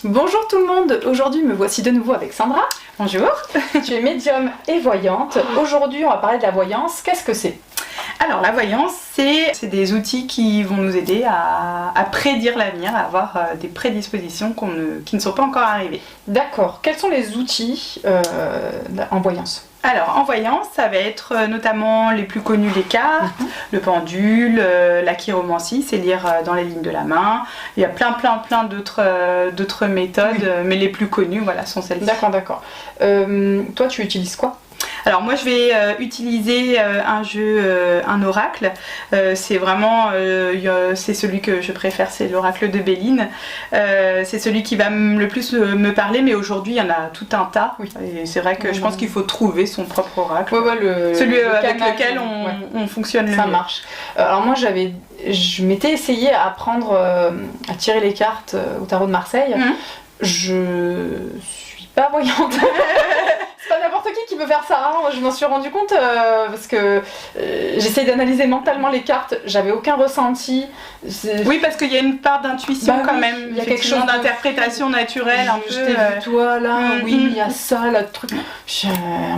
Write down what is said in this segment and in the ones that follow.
Bonjour tout le monde, aujourd'hui me voici de nouveau avec Sandra. Bonjour. Tu es médium et voyante. Aujourd'hui on va parler de la voyance, qu'est-ce que c'est ? Alors la voyance, c'est des outils qui vont nous aider à prédire l'avenir, à avoir des prédispositions qui ne sont pas encore arrivées. D'accord, quels sont les outils en voyance ? Alors en voyance, ça va être notamment les plus connus, les cartes, le pendule, la chiromancie, c'est lire dans les lignes de la main. Il y a plein d'autres méthodes, mais les plus connues sont celles-ci. D'accord. Toi tu utilises quoi ? Alors moi je vais utiliser un oracle, c'est vraiment, c'est celui que je préfère, c'est l'oracle de Béline, c'est celui qui va le plus me parler, mais aujourd'hui il y en a tout un tas, et c'est vrai que je pense qu'il faut trouver son propre oracle, celui avec lequel on fonctionne le mieux. Ça marche. Alors moi je m'étais essayé à apprendre à tirer les cartes au tarot de Marseille, je suis pas voyante. C'est pas n'importe qui peut faire ça, hein. Je m'en suis rendu compte parce que j'essaye d'analyser mentalement les cartes, j'avais aucun ressenti. Oui, parce qu'il y a une part d'intuition quand même, il y a quelque chose d'interprétation naturelle un peu. Je t'ai vu toi là, il y a ça, là, truc.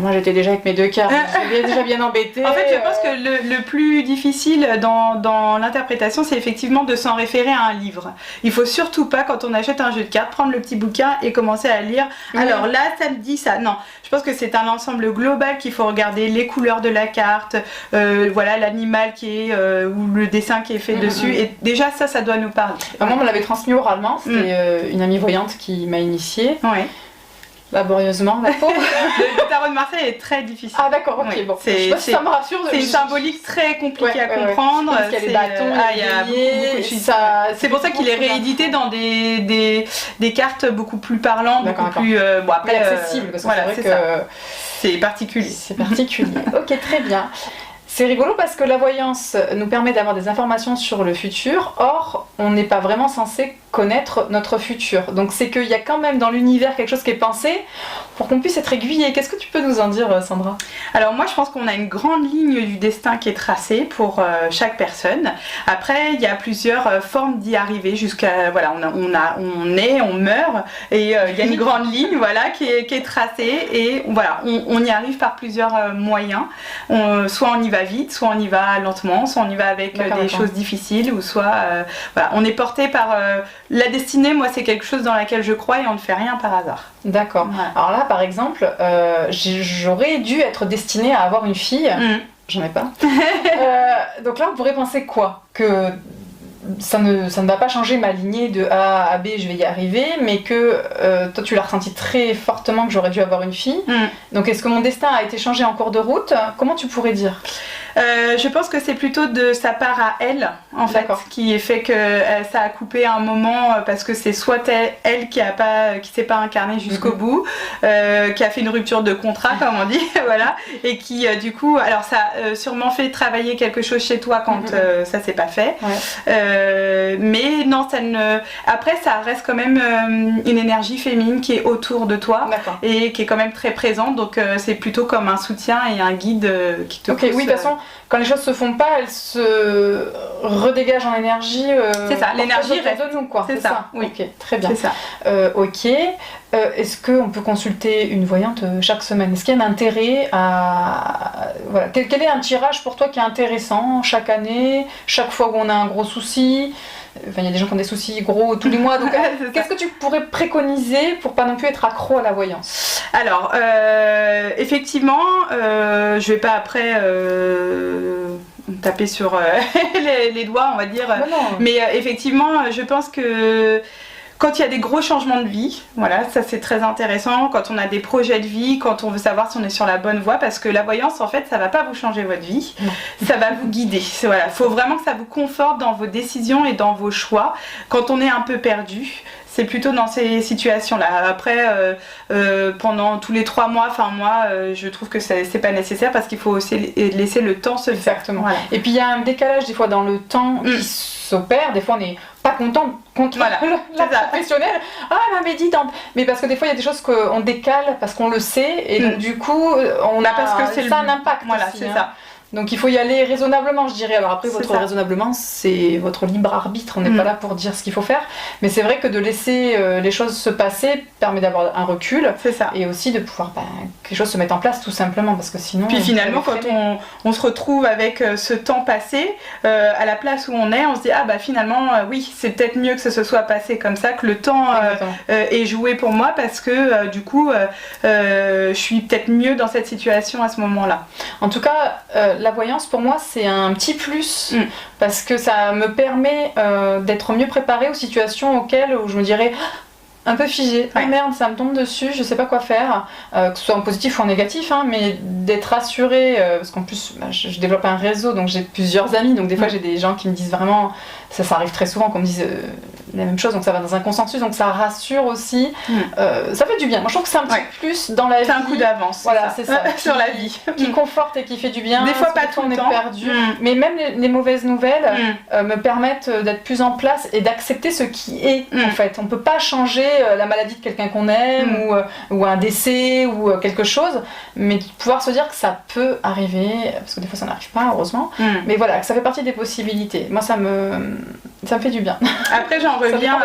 Moi j'étais déjà avec mes deux cartes, j'étais déjà bien embêtée. En fait, je pense que le plus difficile dans l'interprétation, c'est effectivement de s'en référer à un livre. Il faut surtout pas, quand on achète un jeu de cartes, prendre le petit bouquin et commencer à lire. Alors là, ça me dit ça. Non, je pense que c'est un ensemble global qu'il faut regarder, les couleurs de la carte, l'animal qui est ou le dessin qui est fait dessus, et déjà ça doit nous parler. Moi on me l'avait transmis oralement, c'était une amie voyante qui m'a initiée. Laborieusement, la pauvre. Le tarot de Marseille est très difficile. Ah d'accord, ok, bon. Je sais pas si ça me rassure. C'est une symbolique très compliquée à comprendre. Parce qu'il y a les bâtons, il y a beaucoup de choses. C'est pour ça qu'il est réédité dans des cartes beaucoup plus parlantes, beaucoup plus accessibles, parce que c'est vrai que c'est particulier. C'est particulier. Ok, très bien. C'est rigolo parce que la voyance nous permet d'avoir des informations sur le futur, or on n'est pas vraiment censé connaître notre futur. Donc c'est qu'il y a quand même dans l'univers quelque chose qui est pensé pour qu'on puisse être aiguillé. Qu'est-ce que tu peux nous en dire, Sandra ? Alors moi je pense qu'on a une grande ligne du destin qui est tracée pour chaque personne. Après il y a plusieurs formes d'y arriver jusqu'à on meurt et il y a une grande ligne qui est tracée et on y arrive par plusieurs moyens. Soit on y va vite, soit on y va lentement, soit on y va avec des choses difficiles, ou soit on est porté par la destinée. Moi c'est quelque chose dans laquelle je crois et on ne fait rien par hasard. D'accord. Alors là par exemple j'aurais dû être destinée à avoir une fille, j'en ai pas. Donc là on pourrait penser quoi ? Que ça ne va pas changer ma lignée de A à B, je vais y arriver, mais que toi tu l'as ressenti très fortement que j'aurais dû avoir une fille. Donc est-ce que mon destin a été changé en cours de route ? Comment tu pourrais dire ? Je pense que c'est plutôt de sa part à elle, en fait, qui fait que ça a coupé à un moment, parce que c'est soit elle qui s'est pas incarnée jusqu'au bout, qui a fait une rupture de contrat, comme on dit, et qui du coup, alors ça a sûrement fait travailler quelque chose chez toi quand ça s'est pas fait, mais non, après ça reste quand même une énergie féminine qui est autour de toi et qui est quand même très présente, donc c'est plutôt comme un soutien et un guide qui te pousse. Oui, de toute façon, quand les choses se font pas, elles se redégagent en énergie. C'est ça, l'énergie reste de nous, quoi. C'est ça. Oui. Ok, très bien. C'est ça. Est-ce qu'on peut consulter une voyante chaque semaine ? Est-ce qu'il y a un intérêt à... Quel est un tirage pour toi qui est intéressant chaque année, chaque fois où on a un gros souci ? Enfin, il y a des gens qui ont des soucis gros tous les mois, donc qu'est-ce que tu pourrais préconiser pour pas non plus être accro à la voyance ? Alors, effectivement, je vais pas après taper sur les doigts, on va dire, mais effectivement, je pense que quand il y a des gros changements de vie, ça c'est très intéressant, quand on a des projets de vie, quand on veut savoir si on est sur la bonne voie, parce que la voyance en fait ça va pas vous changer votre vie, ça va vous guider. Faut vraiment que ça vous conforte dans vos décisions et dans vos choix. Quand on est un peu perdu, c'est plutôt dans ces situations-là. Après, pendant tous les 3 mois, je trouve que c'est pas nécessaire parce qu'il faut aussi laisser le temps se faire. Exactement. Et puis il y a un décalage des fois dans le temps qui s'opère. Des fois on n'est pas content contre la professionnelle. Ah, elle m'avait dit mais parce que des fois il y a des choses qu'on décale parce qu'on le sait et donc du coup on a parce que ça a un impact. C'est ça. Donc il faut y aller raisonnablement, je dirais. Alors après, votre ça. raisonnablement, c'est votre libre arbitre. On n'est pas là pour dire ce qu'il faut faire. Mais c'est vrai que de laisser les choses se passer permet d'avoir un recul. C'est ça. Et aussi de pouvoir que les choses se mettent en place tout simplement. Parce que sinon. Puis finalement, quand on se retrouve avec ce temps passé, à la place où on est, on se dit ah bah finalement, oui, c'est peut-être mieux que ce se soit passé comme ça, que le temps est joué pour moi parce que du coup, je suis peut-être mieux dans cette situation à ce moment-là. En tout cas, la voyance pour moi c'est un petit plus parce que ça me permet d'être mieux préparée aux situations où je me dirais un peu figée, ah merde ça me tombe dessus, je sais pas quoi faire, que ce soit en positif ou en négatif, hein, mais d'être rassurée, parce qu'en plus je développe un réseau donc j'ai plusieurs amis, donc des fois j'ai des gens qui me disent vraiment, ça arrive très souvent qu'on me dise la même chose, donc ça va dans un consensus, donc ça rassure aussi, ça fait du bien. Moi je trouve que c'est un petit plus dans la vie. C'est un coup d'avance. Voilà, c'est ça. Sur la vie. Qui conforte et qui fait du bien. Des fois pas tout on le est temps. perdu. Mais même les mauvaises nouvelles me permettent d'être plus en place et d'accepter ce qui est en fait. On peut pas changer la maladie de quelqu'un qu'on aime ou un décès ou quelque chose, mais de pouvoir se dire que ça peut arriver, parce que des fois ça n'arrive pas heureusement, mais voilà, que ça fait partie des possibilités. Moi ça me fait du bien. Après j'en reviens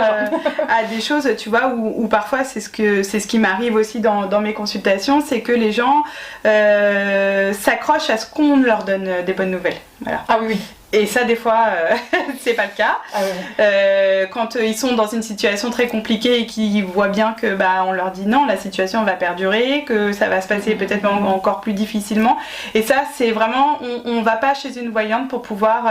à des choses, tu vois, où parfois c'est ce qui m'arrive aussi dans mes consultations, c'est que les gens s'accrochent à ce qu'on leur donne des bonnes nouvelles. Voilà. Ah oui. Et ça, des fois, c'est pas le cas. Ah ouais. Quand ils sont dans une situation très compliquée et qu'ils voient bien que on leur dit non, la situation va perdurer, que ça va se passer peut-être encore plus difficilement. Et ça, c'est vraiment, on va pas chez une voyante pour pouvoir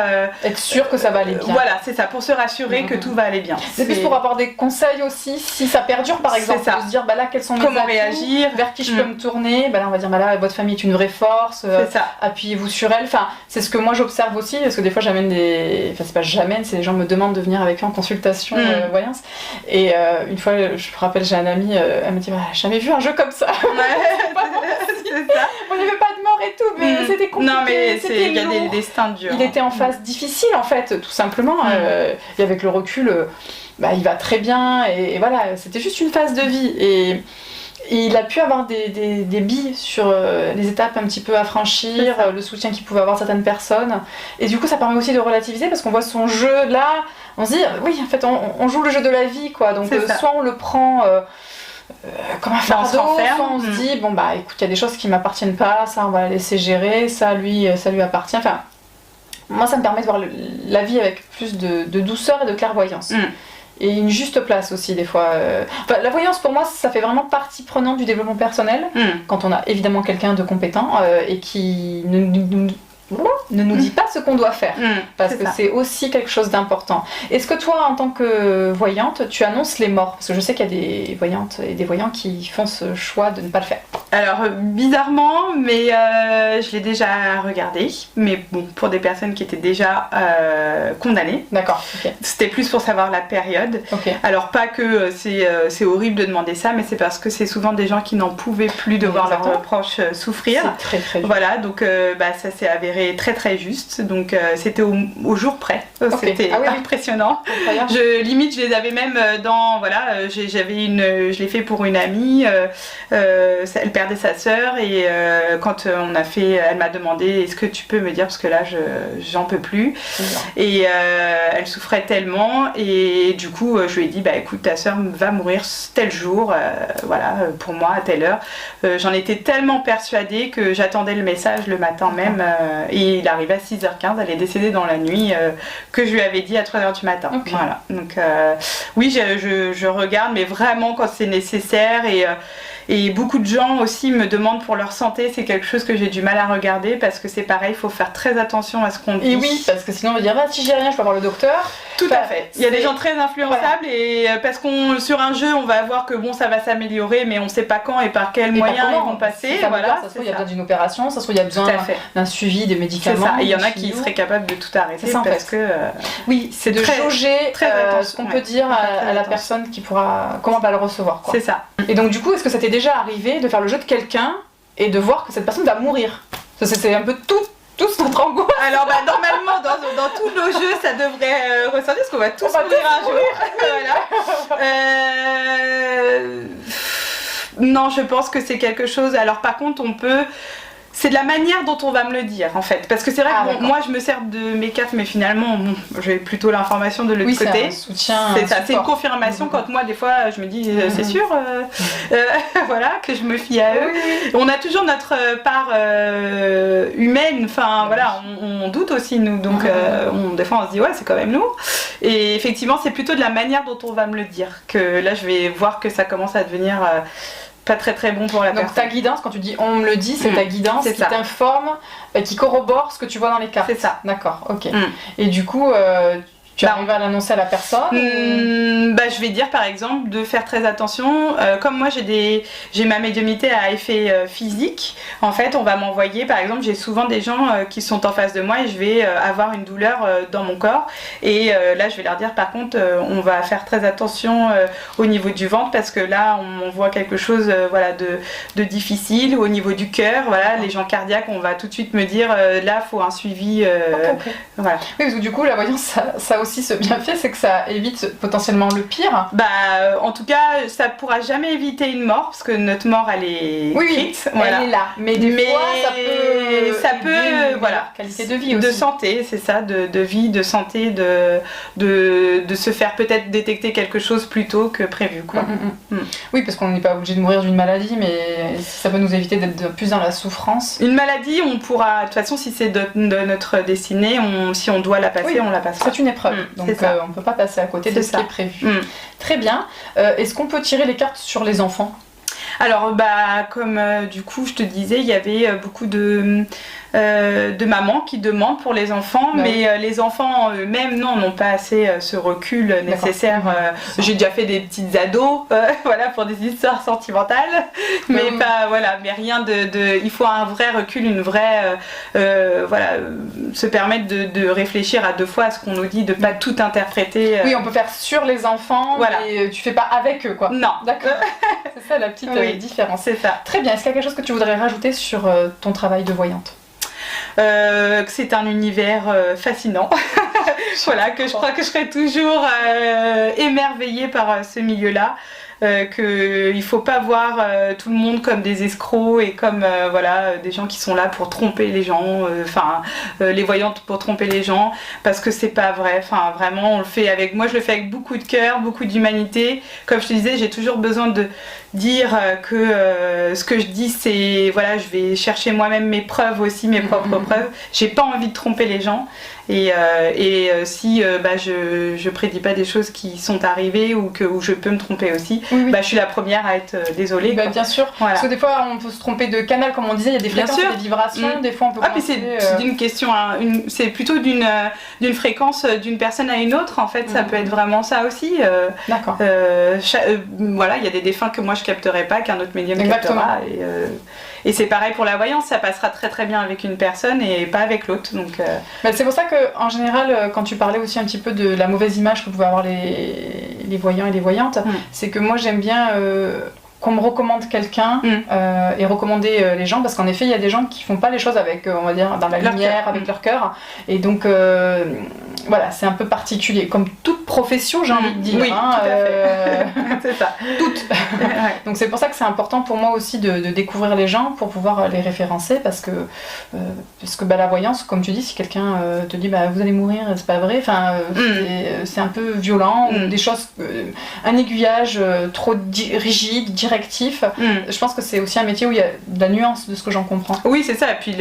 être sûr que ça va aller bien. Voilà, c'est ça, pour se rassurer que tout va aller bien. C'est plus pour avoir des conseils aussi, si ça perdure par exemple, de se dire là quels sont mes comment réagir, vers qui je peux me tourner. Là on va dire là votre famille est une vraie force. Appuyez-vous sur elle. Enfin, c'est ce que moi j'observe aussi, parce que des fois j'amène c'est les gens me demandent de venir avec eux en consultation voyance. Et une fois, je me rappelle, j'ai un ami, elle me dit j'ai jamais vu un jeu comme ça. C'est ça. On n'y avait pas de mort et tout, mais c'était compliqué. Non, mais il y a des destins durs. Il était en phase difficile en fait, tout simplement. Et avec le recul, il va très bien. Et voilà, c'était juste une phase de vie. Et il a pu avoir des billes sur les étapes un petit peu à franchir, le soutien qu'il pouvait avoir certaines personnes. Et du coup, ça permet aussi de relativiser parce qu'on voit son jeu là, on se dit, oui, en fait, on joue le jeu de la vie, quoi. Donc, soit on le prend comme un fardeau, soit on se dit, écoute, il y a des choses qui m'appartiennent pas, ça, on va la laisser gérer, ça lui appartient. Enfin, moi, ça me permet de voir la vie avec plus de douceur et de clairvoyance. Et une juste place aussi des fois. La voyance pour moi ça fait vraiment partie prenante du développement personnel quand on a évidemment quelqu'un de compétent et qui ne nous dit pas ce qu'on doit faire parce que c'est aussi quelque chose d'important. Est-ce que toi en tant que voyante tu annonces les morts? Parce que je sais qu'il y a des voyantes et des voyants qui font ce choix de ne pas le faire. Alors bizarrement, mais je l'ai déjà regardé, mais bon, pour des personnes qui étaient déjà condamnées. D'accord. Okay. C'était plus pour savoir la période. Okay. Alors pas que c'est horrible de demander ça, mais c'est parce que c'est souvent des gens qui n'en pouvaient plus de voir leurs proches souffrir. C'est très très dur. Voilà, donc ça s'est avéré très très juste. Donc c'était au jour près. C'était impressionnant. Je les avais même dans je l'ai fait pour une amie. Elle perdait sa sœur et quand on a fait, elle m'a demandé est-ce que tu peux me dire parce que là j'en peux plus et elle souffrait tellement et du coup je lui ai dit écoute ta sœur va mourir tel jour pour moi à telle heure. J'en étais tellement persuadée que j'attendais le message le matin même et il arrivait à 6h15, elle est décédée dans la nuit que je lui avais dit à 3h du matin. Voilà, donc oui je regarde mais vraiment quand c'est nécessaire et beaucoup de gens aussi me demandent pour leur santé, c'est quelque chose que j'ai du mal à regarder parce que c'est pareil, il faut faire très attention à ce qu'on dit. Et oui, parce que sinon on va dire si j'ai rien, je peux voir le docteur. Tout à fait. Il y a des gens très influençables et parce qu'on sur un jeu, on va voir que ça va s'améliorer, mais on ne sait pas quand et par quels moyens ils vont passer. Ça se trouve il y a besoin d'une opération, ça se trouve il y a besoin d'un suivi, des médicaments. C'est ça. Et il y en a qui seraient capables de tout arrêter parce que oui, c'est de jauger ce qu'on peut dire à la personne qui pourra, comment elle va le recevoir. C'est ça. Et donc du coup, est-ce que ça t'est déjà arrivé de faire le jeu de quelqu'un et de voir que cette personne va mourir? C'est un peu tous notre angoisse. Alors normalement dans tous nos jeux ça devrait ressortir parce qu'on va tous mourir un jour. Voilà. Non, je pense que c'est quelque chose. Alors par contre on peut C'est de la manière dont on va me le dire en fait, parce que c'est vrai que moi je me sers de mes cartes, mais finalement j'ai plutôt l'information de l'autre côté. C'est un soutien. C'est une confirmation quand moi des fois je me dis c'est sûr, voilà, que je me fie à eux. On a toujours notre part humaine, enfin voilà, on doute aussi nous, donc des fois on se dit ouais c'est quand même nous. Et effectivement c'est plutôt de la manière dont on va me le dire que là je vais voir que ça commence à devenir pas très très bon pour la personne. Donc ta guidance, quand tu dis on me le dit, c'est ta guidance qui t'informe, qui corrobore ce que tu vois dans les cartes. C'est ça. D'accord, ok. Et du coup, tu arrives à l'annoncer à la personne je vais dire par exemple de faire très attention. Comme moi j'ai ma médiumnité à effet physique, en fait on va m'envoyer, par exemple j'ai souvent des gens qui sont en face de moi et je vais avoir une douleur dans mon corps et là je vais leur dire par contre on va faire très attention au niveau du ventre parce que là on voit quelque chose de difficile, ou au niveau du cœur, voilà, les gens cardiaques on va tout de suite me dire là faut un suivi voilà. Oui, parce que du coup la voyance ça aussi ce bienfait, c'est que ça évite potentiellement le pire. En tout cas ça pourra jamais éviter une mort parce que notre mort elle est écrite, voilà. Elle est là, mais fois ça peut voilà, qualité de vie aussi. De santé, c'est ça, de vie, de santé, de se faire peut-être détecter quelque chose plus tôt que prévu quoi. Oui, parce qu'on n'est pas obligé de mourir d'une maladie, mais ça peut nous éviter d'être plus dans la souffrance. Une maladie, on pourra, de toute façon si c'est de notre destinée, si on doit la passer, on la passera. C'est une épreuve. Donc on ne peut pas passer à côté de ce qui est prévu. Très bien. Est-ce qu'on peut tirer les cartes sur les enfants ? Alors comme du coup je te disais, il y avait beaucoup de mamans qui demandent pour les enfants, mais les enfants eux-mêmes n'ont pas assez ce recul nécessaire. J'ai déjà fait des petites ados voilà, pour des histoires sentimentales, mais rien il faut un vrai recul, une vraie se permettre de réfléchir à deux fois à ce qu'on nous dit, de pas tout interpréter. Oui, on peut faire sur les enfants, mais tu fais pas avec eux quoi. Non. D'accord. C'est ça la petite différence. C'est ça. Très bien. Est-ce qu'il y a quelque chose que tu voudrais rajouter sur ton travail de voyante ? Que c'est un univers fascinant. Voilà, que je crois que je serai toujours émerveillée par ce milieu-là. Qu'il ne faut pas voir tout le monde comme des escrocs et comme des gens qui sont là pour tromper les gens, les voyantes pour tromper les gens, parce que c'est pas vrai. Enfin, vraiment, moi je le fais avec beaucoup de cœur, beaucoup d'humanité. Comme je te disais, j'ai toujours besoin de dire que ce que je dis, c'est je vais chercher moi-même mes preuves aussi, mes propres preuves. J'ai pas envie de tromper les gens. Et si je prédis pas des choses qui sont arrivées ou où je peux me tromper aussi, je suis la première à être désolée. Bien sûr, parce que des fois on peut se tromper de canal, comme on disait, il y a des fréquences, des vibrations, des fois on peut puis c'est d'une question, c'est plutôt d'une fréquence d'une personne à une autre, en fait, ça peut être vraiment ça aussi. D'accord. Il y a des défunts que moi je capterai pas, qu'un autre médium captera. Et c'est pareil pour la voyance, ça passera très très bien avec une personne et pas avec l'autre. Donc, c'est pour ça qu'en général, quand tu parlais aussi un petit peu de la mauvaise image que pouvaient avoir les voyants et les voyantes, c'est que moi j'aime bien qu'on me recommande quelqu'un et recommander les gens, parce qu'en effet il y a des gens qui font pas les choses avec, on va dire, dans la lumière, avec leur cœur, et donc c'est un peu particulier, comme toute profession, j'ai envie de dire. Oui, tout à fait. C'est ça. Toutes. Donc c'est pour ça que c'est important pour moi aussi de découvrir les gens pour pouvoir les référencer, parce que la voyance, comme tu dis, si quelqu'un te dit vous allez mourir, c'est pas vrai, c'est un peu violent, ou des choses, un aiguillage trop rigide, directif. Je pense que c'est aussi un métier où il y a de la nuance, de ce que j'en comprends. Oui, c'est ça. Et puis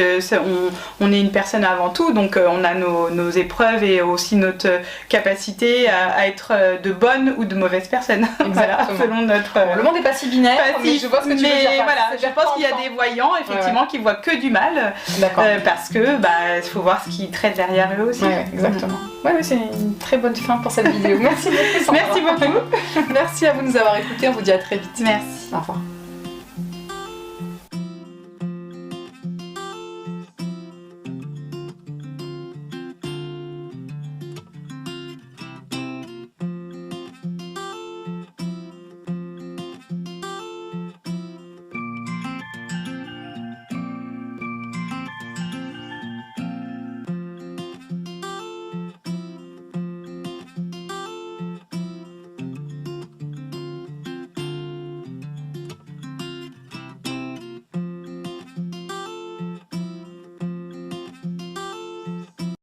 on est une personne avant tout, donc on a nos épreuves et aussi notre capacité à être de bonne ou de mauvaise personne. Exactement. Selon notre. Le monde n'est pas si binaire, mais je vois ce que tu veux dire. Je pense qu'il y a des voyants effectivement qui voient que du mal. D'accord. Parce que il faut voir ce qui traite derrière eux aussi. Exactement. C'est une très bonne fin pour cette vidéo. Merci beaucoup. Merci beaucoup. Merci à vous de nous avoir écoutés. On vous dit à très vite. Merci. Au revoir.